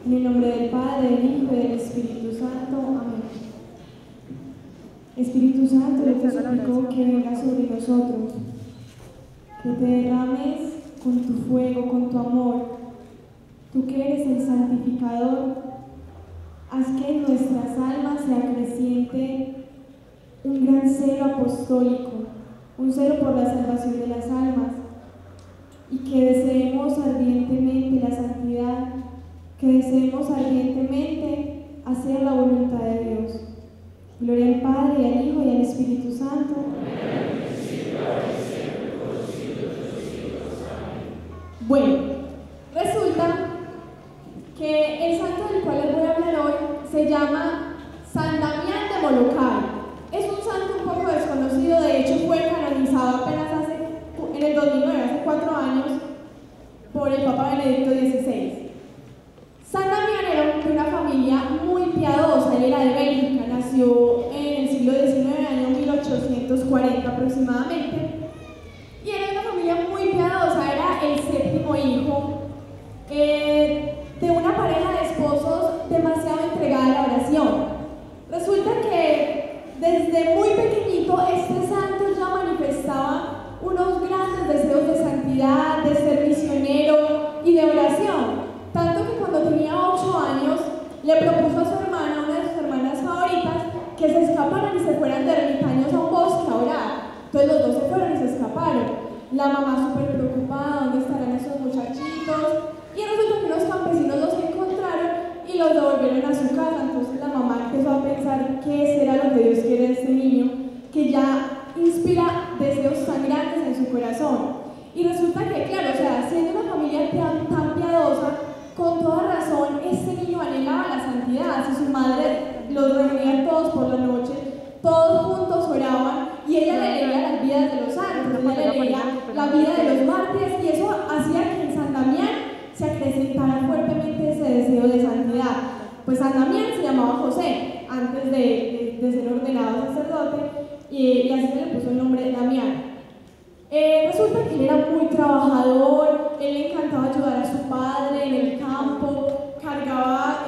En el nombre del Padre, del Hijo y del Espíritu Santo. Amén. Espíritu Santo, yo te suplico que vengas sobre nosotros, que te derrames con tu fuego, con tu amor. Tú que eres el santificador, haz que en nuestras almas se acreciente un gran celo apostólico, un celo por la salvación de las almas, y que deseemos ardientemente la santidad, que deseemos ardientemente hacer la voluntad de Dios. Gloria al Padre, y al Hijo, y al Espíritu Santo. Bueno, resulta que el santo del cual les voy a hablar hoy se llama San Damián de Molokai. Es un santo un poco desconocido, de hecho fue canonizado apenas en el 2009, hace 4 años, por el Papa Benedicto XVI. San Damián era de una familia muy piadosa, él era de Bélgica, nació en el siglo XIX, año 1840 aproximadamente, y era de una familia muy piadosa, era el 7º hijo de una pareja de esposos demasiado entregada a la oración. Resulta que desde muy pequeñito este santo ya manifestaba unos grandes deseos de santidad, de ser misionero y de oración. Tanto que cuando tenía 8 años le propuso a su hermana, una de sus hermanas favoritas, que se escaparan y se fueran de ermitaños a un bosque a orar. Entonces los dos se fueron y se escaparon. La mamá súper preocupada, ¿dónde estarán esos muchachitos? Y resulta que unos campesinos los encontraron y los devolvieron a su casa. Entonces la mamá empezó a pensar qué será lo que Dios quiere de este niño, que ya inspira deseos tan grandes en su corazón. Y resulta que, claro, o sea, siendo una familia tan piadosa, con toda razón, este niño anhelaba la santidad. Si su madre los reunía todos por la noche, todos juntos oraban, y ella le leía las vidas de los santos, ella le leía la vida de los mártires, y eso hacía que en San Damián se acrecentara fuertemente ese deseo de santidad. Pues San Damián se llamaba José, antes de ser ordenado sacerdote, y así se le puso el nombre de Damián. Resulta que él era muy trabajador, él le encantaba ayudar a su padre en el campo, cargaba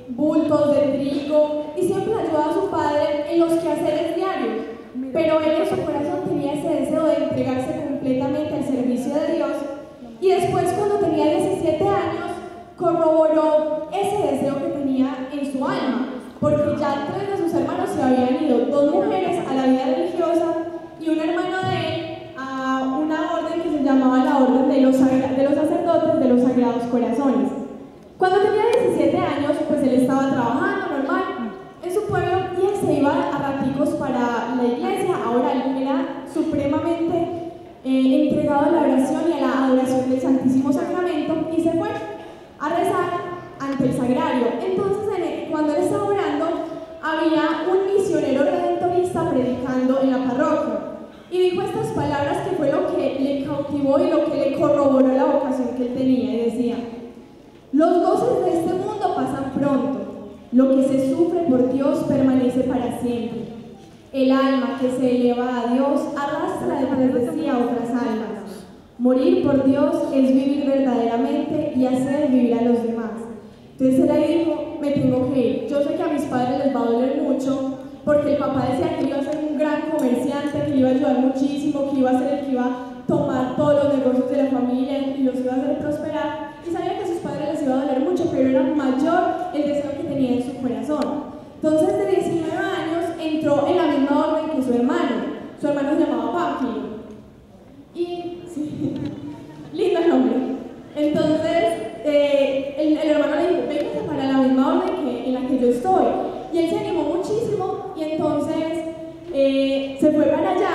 bultos de trigo y siempre ayudaba a su padre en los quehaceres diarios. Pero él en su corazón tenía ese deseo de entregarse completamente al servicio de Dios, y después, cuando tenía 17 años, corroboró ese deseo que tenía en su alma, porque ya 3 de sus hermanos se habían ido, 2 mujeres a la vida religiosa y un hermano de él a una orden que se llamaba la Orden de los Sacerdotes de los Sagrados Corazones. Cuando tenía 17 años, pues él estaba trabajando normal en su pueblo, y él se iba a raticos para la iglesia. Ahora él era supremamente entregado a la oración y a la adoración del Santísimo Sacramento, y se fue a rezar ante el sagrario. Entonces, cuando él estaba orando, había un misionero redentorista predicando en la parroquia, y dijo estas palabras que fue lo que le cautivó y lo que le corroboró la vocación que él tenía, y decía: los goces de este mundo pasan pronto, lo que se sufre por Dios permanece para siempre. El alma que se eleva a Dios arrastra detrás de sí a otras almas. Morir por Dios es vivir verdaderamente y hacer vivir a los demás. Entonces él ahí dijo: me tengo que ir. Yo sé que a mis padres les va a doler mucho, porque el papá decía que iba a ser un gran comerciante, que le iba a ayudar muchísimo, que iba a ser el que iba a tomar todos los negocios de la familia y los iba a hacer prosperar. Y sabía que a sus padres les iba a doler mucho, pero era mayor el deseo que tenía en su corazón. Entonces, de 19 años, entró en la misma orden que su hermano. Su hermano se llamaba Pánfilo. Y, sí, lindo el nombre. Entonces, el hermano le dijo: véngase para la misma orden en la que yo estoy. Y él se animó muchísimo, y entonces se fue para allá,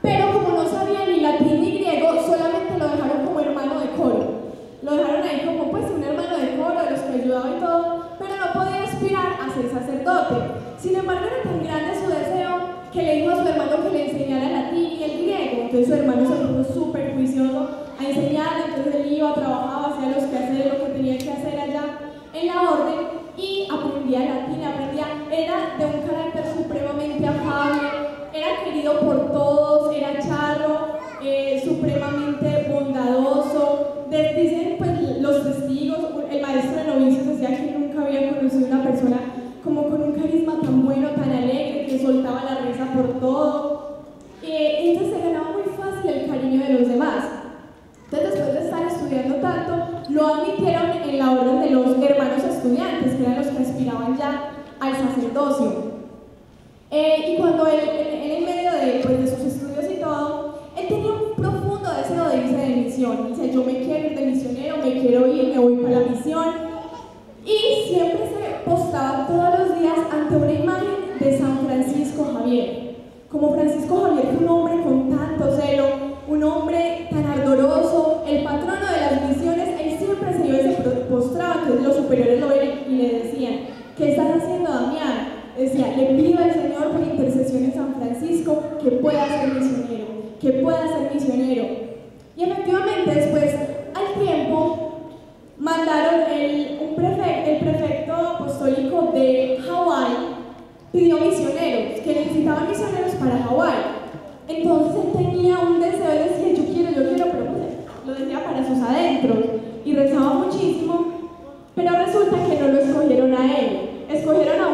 pero como no sabía ni latín ni griego, solamente lo dejaron como hermano de coro. Lo dejaron ahí como pues un hermano de coro, de los que ayudaba y todo, pero no podía aspirar a ser sacerdote. Sin embargo, era tan grande su deseo que le dijo a su hermano que le enseñara latín y el griego. Entonces su hermano se puso súper juicioso a enseñarle. Entonces él iba, trabajaba, hacía los quehaceres, lo que tenía que hacer allá en la orden, y aprendía latín, era de un carácter supremamente afable, era querido por todos, era charro, supremamente bondadoso. Dicen pues los testigos, el maestro de novicios un carisma tan bueno, tan alegre, que soltaba la risa por todo. Entonces se ganaba muy fácil el cariño de los demás. Entonces, después de estar estudiando tanto, lo admitieron en la orden de los hermanos estudiantes, que eran los que aspiraban ya al sacerdocio. Y cuando él en medio de sus estudios y todo, él tenía un profundo deseo de irse de misión. Dice, yo me quiero ir de misionero, me quiero ir, me voy para la misión. Y siempre se postaba todos los días ante una imagen de San Francisco Javier. Como Francisco Javier fue un hombre con tanto celo, un hombre tan ardoroso, el patrono de las misiones, él siempre se iba y se postraba. Entonces los superiores lo ven y le decían, ¿qué estás haciendo, Damián? Decía, le pido al Señor por intercesión en San Francisco que pueda ser misionero, que pueda ser misionero. Y efectivamente después, al tiempo, mandaron el prefecto apostólico de Hawái, pidió misioneros, que necesitaban misioneros para Hawái. Entonces él tenía un deseo, él decía, yo quiero, pero pues, lo decía para sus adentros, y rezaba muchísimo, pero resulta que no lo escogieron a él. Escogieron a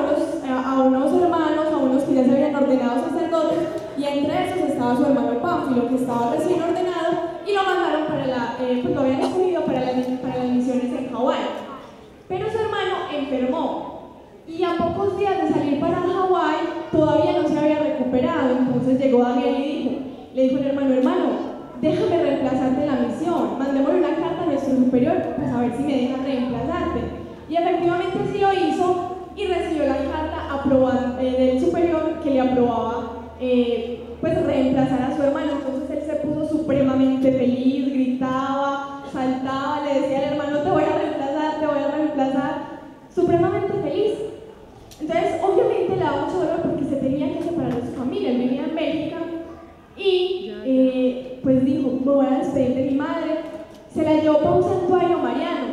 unos hermanos, a unos que ya se habían ordenado sacerdotes, y entre esos estaba su hermano Pánfilo, que estaba recién ordenado, y lo mandaron pues lo habían escogido para las misiones en Hawái. Pero su hermano enfermó, y a pocos días de salir para Hawái, todavía no se había recuperado. Entonces llegó Damián y le dijo al hermano, déjame reemplazarte en la misión, mandémosle una carta a nuestro superior, pues a ver si me dejan reemplazarte. Y efectivamente sí lo hizo, y recibió la carta del superior que le aprobaba pues reemplazar a su hermano. Entonces él se puso supremamente feliz, gritaba, saltaba, le decía al hermano, te voy a reemplazar, supremamente feliz. Entonces obviamente le daba mucho dolor porque se tenía que separar de su familia. Él vivía en Bélgica y pues dijo, me voy a despedir de mi madre. Se la llevó para un santuario mariano,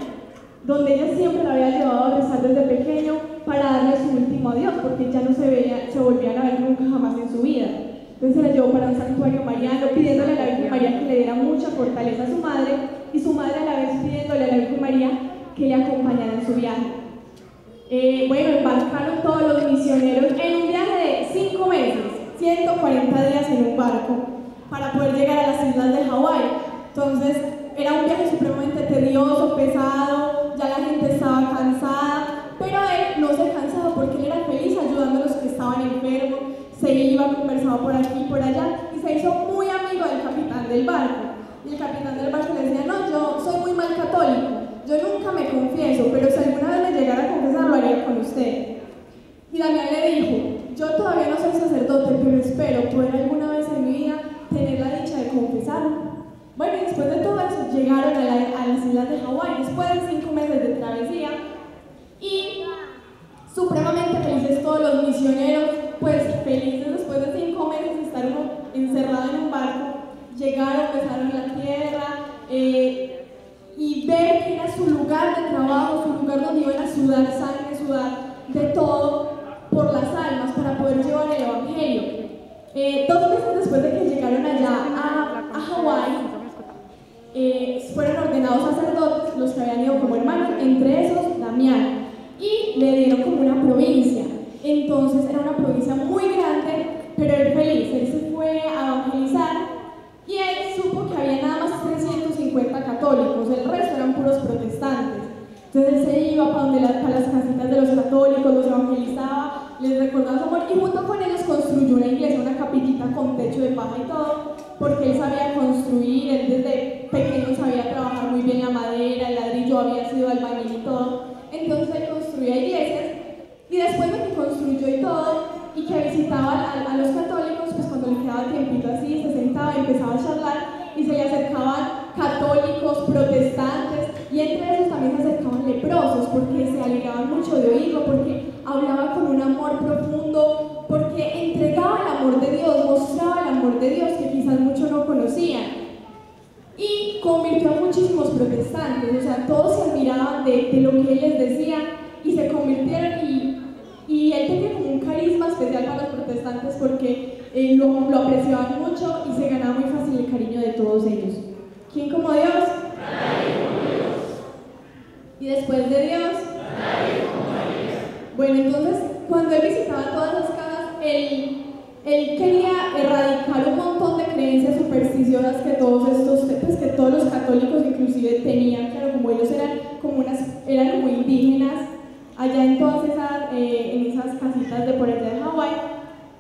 donde ella siempre la había llevado a rezar desde pequeño para darle su último adiós, porque ya no se volvían a ver nunca jamás en su vida. Entonces se la llevó para un santuario mariano, pidiéndole a la Virgen María que le diera mucha fortaleza a su madre, y su madre a la vez pidiéndole a la Virgen María que le acompañara en su viaje. Bueno, embarcaron todos los misioneros en un viaje de 5 meses, 140 días en un barco, para poder llegar a las islas de Hawái. Entonces, era un viaje supremamente tedioso, pesado, ya la gente estaba cansada, pero él no se cansaba porque él era feliz ayudando a los que estaban enfermos, se iba, conversaba por aquí y por allá, y se hizo muy amigo del capitán del barco. Y el capitán del barco le decía, no, yo soy muy mal católico, yo nunca me confieso, pero si alguna vez me llegara a confesar, lo haría con usted. Y Damián le dijo, yo todavía no soy sacerdote, pero espero poder alguna vez en mi vida tener la dicha de confesarme. Bueno, y después de todo eso, llegaron a las islas de Hawái, después de 5 meses de travesía, y supremamente felices todos los misioneros, pues felices después de 5 meses de estar encerrado en un barco, llegaron, besaron la tierra, y ver que era su lugar de trabajo, su lugar donde iban a sudar sangre, sudar de todo por las almas para poder llevar el evangelio. 2 meses después de que llegaron allá a Hawái, fueron ordenados sacerdotes los que habían ido como hermanos, entre esos Damián, y le dieron como una provincia. Entonces era una provincia muy grande, pero él feliz, él se fue a evangelizar y él supo que había nada más 350 católicos, el resto eran puros protestantes. Entonces él se iba para las casitas de los católicos, los evangelizaba, les recordaba su amor, y junto con ellos construyó una iglesia, una capillita con techo de paja y todo, porque él sabía construir, él desde pequeño sabía trabajar muy bien la madera, el ladrillo, había sido albañil y todo. Entonces él construía iglesias, y después de que construyó y todo, y que visitaba a los católicos, pues cuando le quedaba tiempito así, se sentaba y empezaba a charlar, y se le acercaban católicos, protestantes, y entre esos también se acercaban leprosos, porque se alegraban mucho de oírlo, porque hablaba con un amor profundo, porque entregaba el amor de Dios, mostraba el amor de Dios que quizás muchos no conocían. Y convirtió a muchísimos protestantes, o sea, todos se admiraban de lo que él les decía y se convirtieron, y él tenía como un carisma especial para los protestantes porque lo apreciaban mucho y se ganaba muy fácil el cariño de todos ellos. ¿Quién como Dios? Nadie como Dios. Y después de Dios, nadie como María. Bueno, entonces, cuando él visitaba todas las casas, él quería erradicar un montón de creencias supersticiosas que todos que todos los católicos inclusive tenían, claro, como ellos eran como indígenas allá en todas en esas casitas de por allá de Hawái.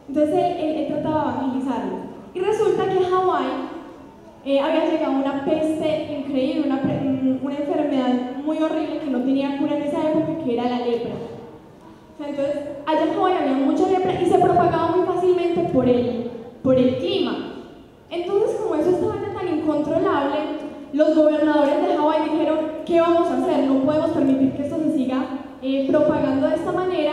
Entonces él trataba de evangelizarlo. Y resulta que en Hawái había llegado una peste increíble, una enfermedad muy horrible que no tenía cura en esa época, que era la lepra. O sea, entonces, allá en Hawái había mucha lepra y se propagaba muy fácilmente por el clima. Entonces, como eso estaba tan incontrolable, los gobernadores de Hawái dijeron: ¿qué vamos a hacer? No podemos permitir que esto se siga propagando de esta manera.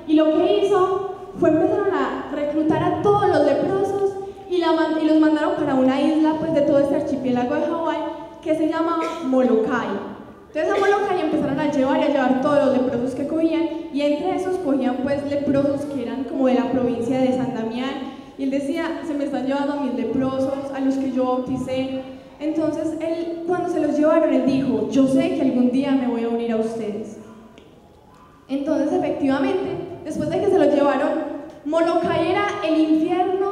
Y lo que hizo fue empezaron a reclutar a todos los leprosos y los mandaron para una isla, pues, de todo este archipiélago de Hawái que se llamaba Molokai. Entonces a Molokai empezaron a llevar todos los leprosos que cogían, y entre esos cogían pues leprosos que eran como de la provincia de San Damián, y él decía: se me están llevando a mis leprosos, a los que yo bauticé. Entonces él, cuando se los llevaron, él dijo: yo sé que algún día me voy a unir a ustedes. Entonces efectivamente, después de que se los llevaron, Molokai era el infierno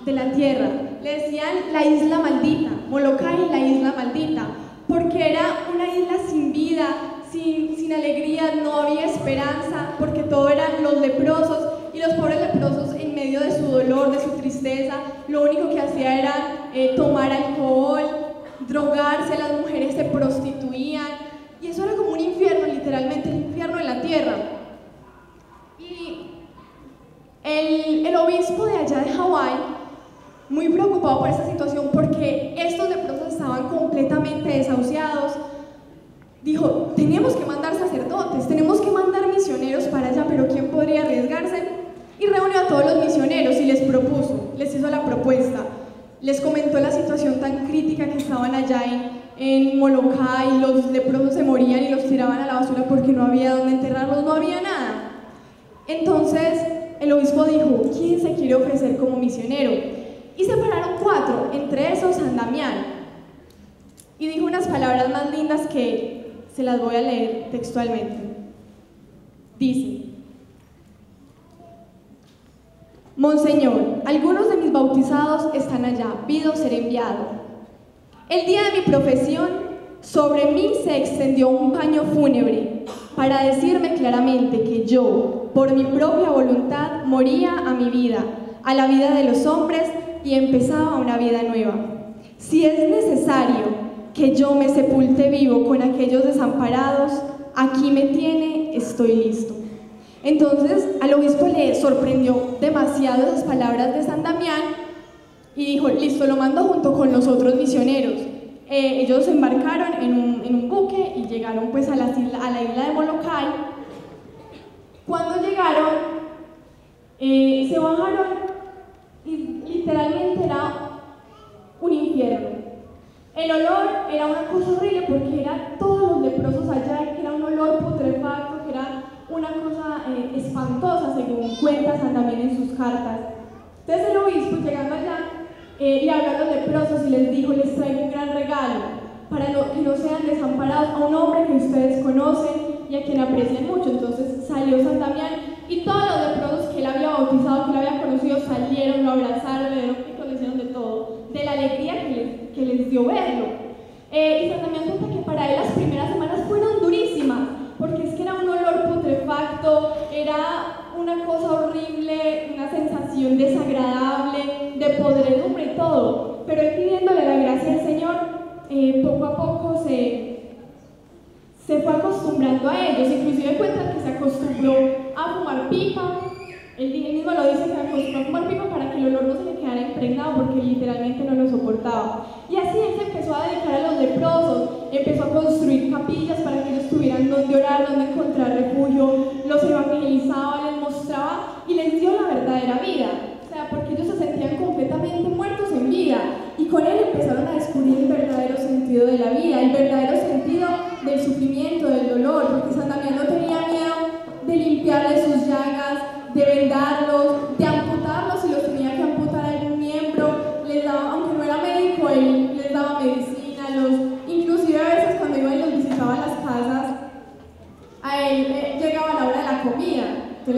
de la tierra. Le decían la isla maldita, Molokai, la isla maldita, porque era una isla sin vida, sin alegría, no había esperanza, porque todo eran los leprosos, y los pobres leprosos, en medio de su dolor, de su tristeza, lo único que hacía era tomar alcohol, drogarse, las mujeres se prostituían, y eso era como un infierno, literalmente el infierno en la tierra. Y el obispo de allá de Hawái, muy preocupado por esta situación, porque estos leprosos estaban completamente desahuciados, dijo: tenemos que mandar sacerdotes, tenemos que mandar misioneros para allá, pero ¿quién podría arriesgarse? Y reunió a todos los misioneros y les hizo la propuesta, les comentó la situación tan crítica que estaban allá en Molokai. Los leprosos se morían y los tiraban a la basura porque no había dónde enterrarlos, no había nada. Entonces el obispo dijo: ¿quién se quiere ofrecer como misionero? Y separaron 4, entre esos San Damián. Y dijo unas palabras más lindas que se las voy a leer textualmente. Dice: Monseñor, algunos de mis bautizados están allá, pido ser enviado. El día de mi profesión, sobre mí se extendió un paño fúnebre para decirme claramente que yo, por mi propia voluntad, moría a mi vida, a la vida de los hombres, y empezaba una vida nueva. Si es necesario que yo me sepulte vivo con aquellos desamparados, aquí me tiene, estoy listo. Entonces al obispo le sorprendió demasiado esas palabras de San Damián y dijo: listo, lo mando junto con los otros misioneros. Ellos se embarcaron en un buque y llegaron pues a la isla de Molokai. Cuando llegaron, se bajaron y literalmente era un infierno. El olor era una cosa horrible porque eran todos los leprosos allá, que era un olor putrefacto, que era una cosa espantosa, según cuenta San Damián en sus cartas. Entonces el obispo, llegando allá, le habló a los leprosos y les dijo: les traigo un gran regalo para que no sean desamparados, a un hombre que ustedes conocen y a quien aprecian mucho. Entonces salió San Damián y todos los leprosos que él había bautizado, que él había conocido, salieron, lo abrazaron, le dieron pico, le hicieron de todo, de la alegría que les dio verlo. Y San Damián cuenta que para él las primeras semanas fueron durísimas, porque es que era un olor putrefacto, era una cosa horrible, una sensación desagradable, de podredumbre y todo. Pero él, pidiéndole la gracia al Señor, poco a poco se fue acostumbrando a ellos. Inclusive cuenta que se acostumbró a fumar pipa. Él mismo lo dice, que se acostumbró a fumar pipa para que el olor no se le quedara impregnado, porque literalmente no lo soportaba. Y así él se empezó a dedicar a los leprosos, empezó a construir capillas para que ellos tuvieran donde orar, donde encontrar refugio, los evangelizaba, les mostraba y les dio la verdadera vida. O sea, porque ellos se sentían completamente muertos en vida, y con él empezaron a descubrir el verdadero sentido de la vida, el verdadero sentido del sufrimiento, del dolor, porque San Damián no tenía miedo de limpiarle sus llagas, de vendarlos, de amputarlos si los tenía que amputar algún miembro. Les daba, aunque no era médico, él les daba medicina, inclusive a veces cuando iba y los visitaba a las casas, a él llegaba la hora de la comida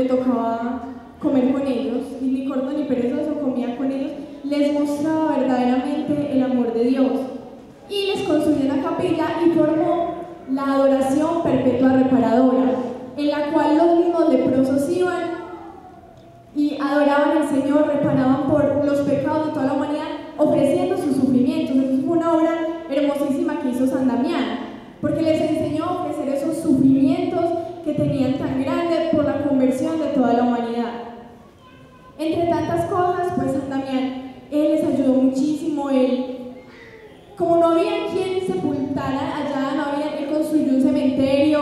tocaba comer con ellos, y ni corto ni perezoso comía con ellos, les mostraba verdaderamente el amor de Dios. Y les construyó una capilla y formó la adoración perpetua reparadora, en la cual los mismos leprosos iban y adoraban al Señor, reparaban por los pecados de toda la humanidad, ofreciendo sus sufrimientos. Eso fue una obra hermosísima que hizo San Damián, porque les enseñó a ofrecer esos sufrimientos que tenían tan grande por la conversión de toda la humanidad. Entre tantas cosas, pues San Damián, él les ayudó muchísimo. Como no había quien sepultara allá, él construyó un cementerio.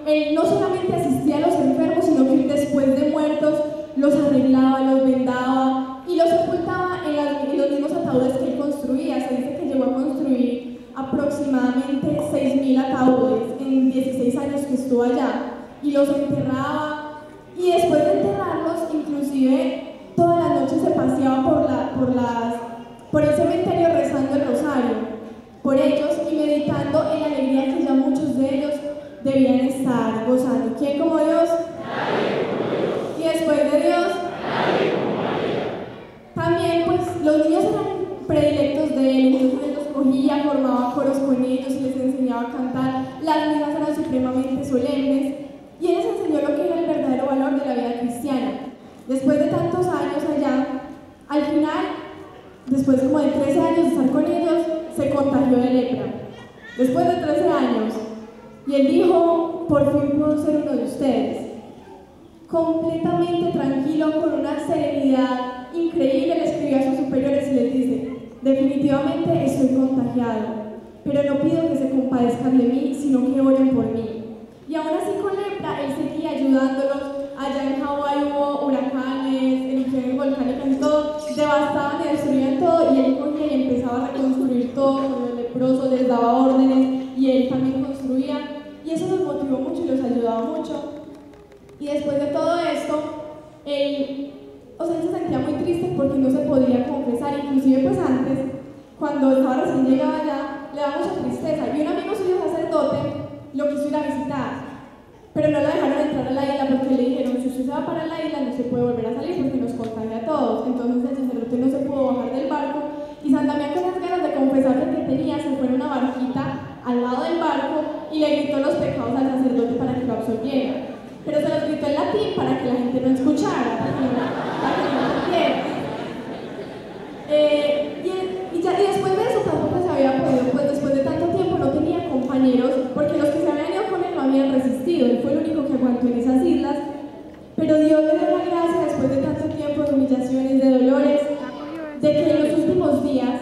Él no solamente asistía a los enfermos, sino que después de muertos los arreglaba, los vendaba y los sepultaba en los mismos ataúdes que él construía. Se dice que llegó a construir aproximadamente 6.000 ataúdes en 16 años que estuvo allá, y los enterraba, y después de enterrarlos, inclusive todas las noches se paseaba por el cementerio rezando el rosario por ellos y meditando en la alegría que ya muchos de ellos debían estar gozando. ¿Quién como Dios? Nadie como Dios. Y después de Dios, nadie como María. También pues los niños eran predilectos de él, entonces él los cogía, formaba coros con ellos y les enseñaba a cantar. Las misas eran supremamente solemnes y él les enseñó lo que era el verdadero valor de la vida cristiana. Después de tantos años allá, al final, después como de 13 años de estar con ellos, se contagió de lepra. Después de 13 años, y él dijo: por fin puedo ser uno de ustedes. Completamente tranquilo, con una serenidad increíble, le escribió a sus superiores y les dice: definitivamente estoy contagiado, pero no pido que se compadezcan de mí, sino que oren por mí. Y aún así con lepra, él seguía ayudándolos. Allá en Hawái hubo huracanes, erupciones volcánicas y todo, devastaban y destruían todo, y él cogía y empezaba a reconstruir todo con los leprosos, les daba órdenes y él también construía, y eso los motivó mucho y los ayudaba mucho. Y después de todo esto, él se sentía muy triste porque no se podía confesar, inclusive pues antes, cuando estaba recién llegado allá, le daba mucha tristeza, y un amigo suyo sacerdote lo quiso ir a visitar, pero no lo dejaron entrar a la isla porque le dijeron: si usted se va para la isla no se puede volver a salir porque nos contagia a todos. Entonces el sacerdote no se pudo bajar del barco, y San Damián, con las ganas de confesar lo que tenía, se fue en una barquita al lado del barco y le gritó los pecados al sacerdote para que lo absolviera, pero se los gritó en latín para que la gente no escuchara, para que no entendiera. Y después de eso tampoco se había podido, pues después de tanto tiempo no tenía compañeros, porque los que se habían ido con él no habían resistido. Él fue el único que aguantó en esas islas, pero Dios le dio la gracia, después de tanto tiempo de humillaciones, de dolores, de que en los últimos días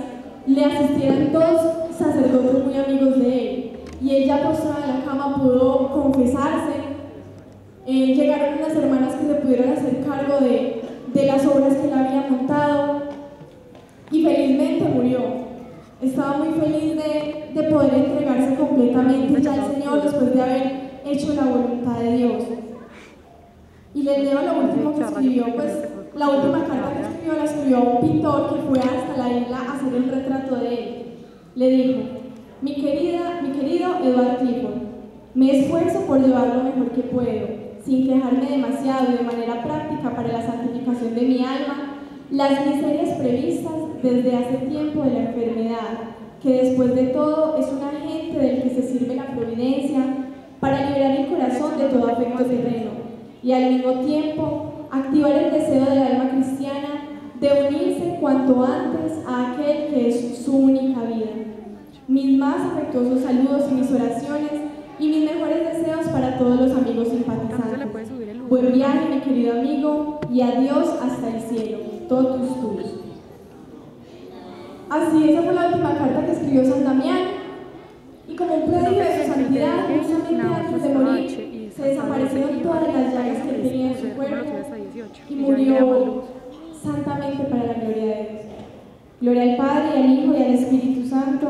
le asistieran dos sacerdotes muy amigos de él, y él ya postrado en la cama pudo confesarse. Llegaron unas hermanas que se pudieron hacer cargo de las obras que él había montado, y felizmente murió. Estaba muy feliz de poder entregarse completamente ya al Señor después de haber hecho la voluntad de Dios. Y les leo lo último que escribió, pues la última carta que escribió la escribió a un pintor que fue hasta la isla a hacer un retrato de él. Le dijo: mi querido Edward Clifford, me esfuerzo por llevar lo mejor que puedo, sin quejarme demasiado y de manera práctica para la santificación de mi alma, las miserias previstas desde hace tiempo de la enfermedad, que después de todo es un agente del que se sirve la providencia para liberar el corazón de todo afecto terreno, y al mismo tiempo activar el deseo del alma cristiana de unirse cuanto antes a aquel que es su única vida. Mis más afectuosos saludos y mis oraciones y mis mejores deseos para todos los amigos simpatizantes. Buen viaje, mi querido amigo, y adiós hasta el cielo. Totus tuus. Así, esa fue la última carta que escribió San Damián, y como un prodigio de su santidad, justamente antes de morir, se desaparecieron todas las llagas que tenía en su cuerpo y murió santamente para la gloria de Dios. Gloria al Padre, y al Hijo, y al Espíritu Santo.